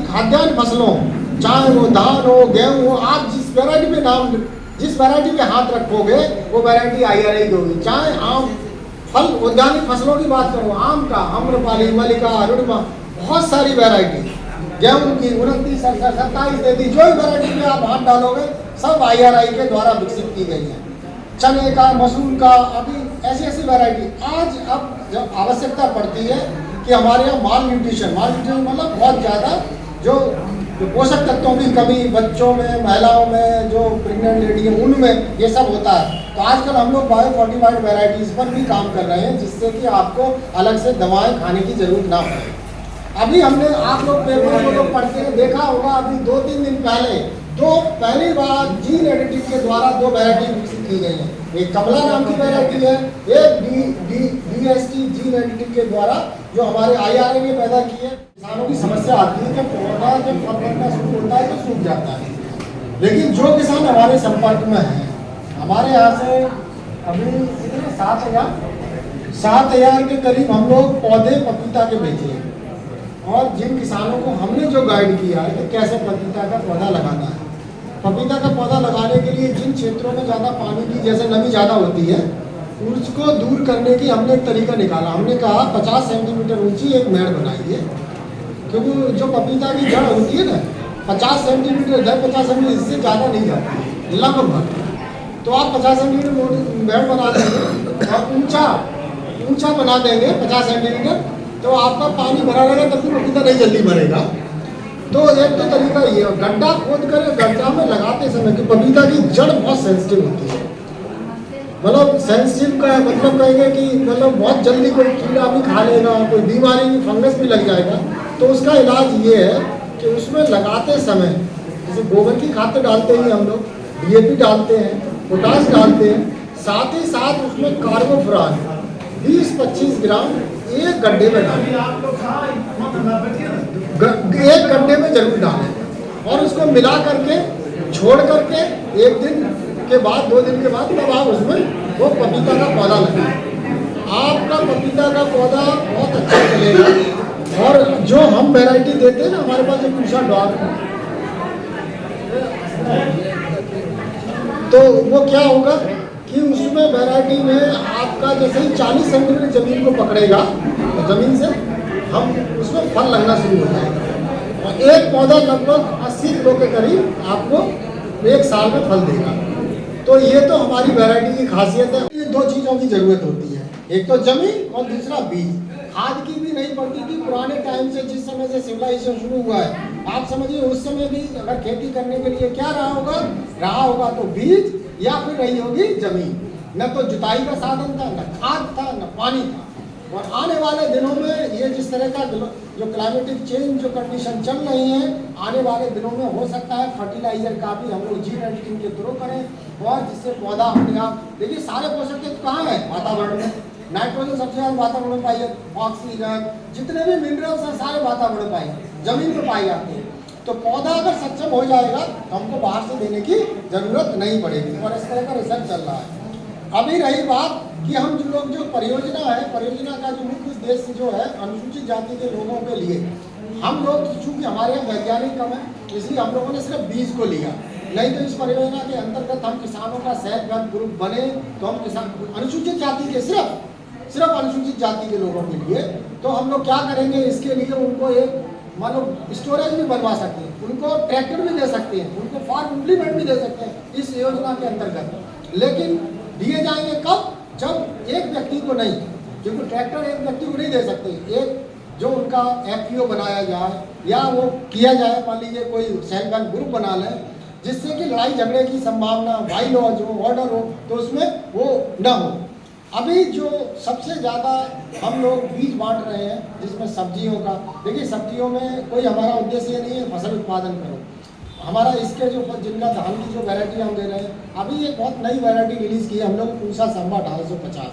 खाद्यान्न फसलों, चाहे वो धान हो, गेहूँ हो, आप जिस वैरायटी पे हाथ रखोगे वो वैरायटी IRI की होगी। चाहे आम फल उद्यानिक फसलों की बात करो, आम का आम्रपाली, मलिका, अरुणिमा, बहुत सारी वैरायटी, गेहूँ की 29, 67, 27, 33, जो भी वैरायटी में आप हाथ डालोगे सब IRI के द्वारा विकसित की गई है। चने का, मसूर का, अभी ऐसी ऐसी वैरायटी। आज अब जब आवश्यकता पड़ती है कि हमारे यहाँ माल न्यूट्रिशन मतलब बहुत ज़्यादा जो पोषक तत्वों की कमी बच्चों में, महिलाओं में, जो प्रेग्नेंट लेडी है उनमें ये सब होता है, तो आजकल हम लोग बायो फोर्टिफाइड वैरायटीज़ पर भी काम कर रहे हैं, जिससे कि आपको अलग से दवाएं खाने की जरूरत ना पड़े। अभी हमने आप लोग पेपर को लोग पढ़ते हैं देखा होगा, अभी 2-3 दिन पहले पहली बार जीन एडिटिंग के द्वारा 2 वैरायटी विकसित की गई है। एक कमला नाम की वैरायटी है, एक DST जीन एडिटिंग के द्वारा जो हमारे IRI ने पैदा की है। किसानों की समस्या आती है कि पौधा जब फल बनना शुरू होता है तो सूख जाता है, लेकिन जो किसान हमारे संपर्क में है, हमारे यहाँ से अभी कितने 7,000 के करीब हम लोग पौधे पपीता के बेचे हैं। और जिन किसानों को हमने जो गाइड किया है कि कैसे पपीता का पौधा लगाना है, पपीता का पौधा लगाने के लिए जिन क्षेत्रों में ज़्यादा पानी की जैसे नमी ज़्यादा होती है उसको दूर करने की हमने एक तरीका निकाला। हमने कहा 50 सेंटीमीटर ऊंची एक मेड़ बनाइए, क्योंकि जो पपीता की जड़ होती है ना 50 सेंटीमीटर, 50 सेंटीमीटर, इससे ज़्यादा नहीं जाती लगभग। तो आप 50 सेंटीमीटर मेड़ बना देंगे और ऊंचा बना देंगे 50 सेंटीमीटर, तो आपका पानी भरा रहेगा तब भी पपीता नहीं जल्दी भरेगा। तो एक तो तरीका ये है, गड्ढा खोद कर गड्ढा में लगाते समय कि पपीता की जड़ बहुत सेंसिटिव होती है, मतलब सेंसिटिव का मतलब कहेंगे कि मतलब बहुत जल्दी कोई कीड़ा भी खा लेगा, कोई बीमारी की फंगस भी लग जाएगा। तो उसका इलाज ये है कि उसमें लगाते समय जैसे गोबर की खाद तो डालते ही हम लोग, DAP डालते हैं, पोटाश डालते हैं, साथ ही साथ उसमें कार्बोफ्यूरॉन 20-25 ग्राम एक गड्ढे में डालें, एक गड्ढे में जरूर डालें और उसको मिला करके छोड़ करके 1 दिन के बाद 2 दिन के बाद तब आप उसमें वो पपीता का पौधा लगाएं। आपका पपीता का पौधा बहुत अच्छा चलेगा। और जो हम वैरायटी देते हैं ना, हमारे पास एक पूछा डॉग, तो वो क्या होगा कि उसमें वैरायटी में आपका जैसे ही 40 सेंटीमीटर जमीन को पकड़ेगा तो जमीन से हम उसमें फल लगना शुरू हो जाएगा और एक पौधा लगभग 80 किलो के करीब आपको 1 साल में फल देगा। तो ये तो हमारी वैरायटी की खासियत है। ये 2 चीज़ों की ज़रूरत होती है, एक तो जमीन और दूसरा बीज। खाद की भी नहीं पड़ती थी पुराने टाइम से, जिस समय से सिविलाइजेशन शुरू हुआ है। आप समझिए उस समय भी अगर खेती करने के लिए क्या रहा होगा तो बीज या फिर रही होगी जमीन। न तो जुताई का साधन था, न खाद था, न पानी था। और आने वाले दिनों में ये जिस तरह का जो क्लाइमेटिक चेंज जो कंडीशन चल रही है, आने वाले दिनों में हो सकता है फर्टिलाइजर का भी हम लोग जीन एडिटिंग के थ्रू करें और जिससे पौधा अपने आप, देखिए सारे पोषक तत्व कहाँ है वातावरण में, नाइट्रोजन सबसे ज़्यादा वातावरण में पाई जाती है, ऑक्सीजन, जितने भी मिनरल्स हैं सारे वातावरण में पाए जाते हैं, जमीन पर पाई जाती है। तो पौधा अगर सक्षम हो जाएगा तो हमको बाहर से देने की जरूरत नहीं पड़ेगी और इस तरह का रिसर्च चल रहा है। अभी रही बात कि हम जो लोग जो परियोजना का जो मुख्य उद्देश्य जो है अनुसूचित जाति के लोगों के लिए, हम लोग चूँकि हमारे यहाँ वैज्ञानिक कम है इसलिए हम लोगों ने सिर्फ बीज को लिया, नहीं तो इस परियोजना के अंतर्गत हम किसानों का सेल्फ हेल्प ग्रुप बने तो हम किसान अनुसूचित जाति के सिर्फ अनुसूचित जाति के लोगों के लिए, तो हम लोग क्या करेंगे इसके लिए उनको एक मानो स्टोरेज भी बनवा सकते हैं, उनको ट्रैक्टर भी दे सकते हैं, उनको फार्म इम्प्लीमेंट भी दे सकते हैं इस योजना के अंतर्गत। लेकिन दिए जाएंगे कब, जब एक व्यक्ति को नहीं, क्योंकि ट्रैक्टर एक व्यक्ति को नहीं दे सकते, एक जो उनका FPO बनाया जाए या वो किया जाए, मान लीजिए कोई सेल्फ हेल्प ग्रुप बना लें जिससे कि लड़ाई झगड़े की संभावना, वाइलॉज हो, ऑर्डर हो, तो उसमें वो न हो। अभी जो सबसे ज़्यादा हम लोग बीज बांट रहे हैं जिसमें सब्जियों का, देखिए सब्जियों में कोई हमारा उद्देश्य ये नहीं है फसल उत्पादन करो, हमारा इसके जो जिनका धान की जो वैरायटी हम दे रहे हैं, अभी एक बहुत नई वैरायटी रिलीज़ की है हम लोग, पूसा संभा 1850।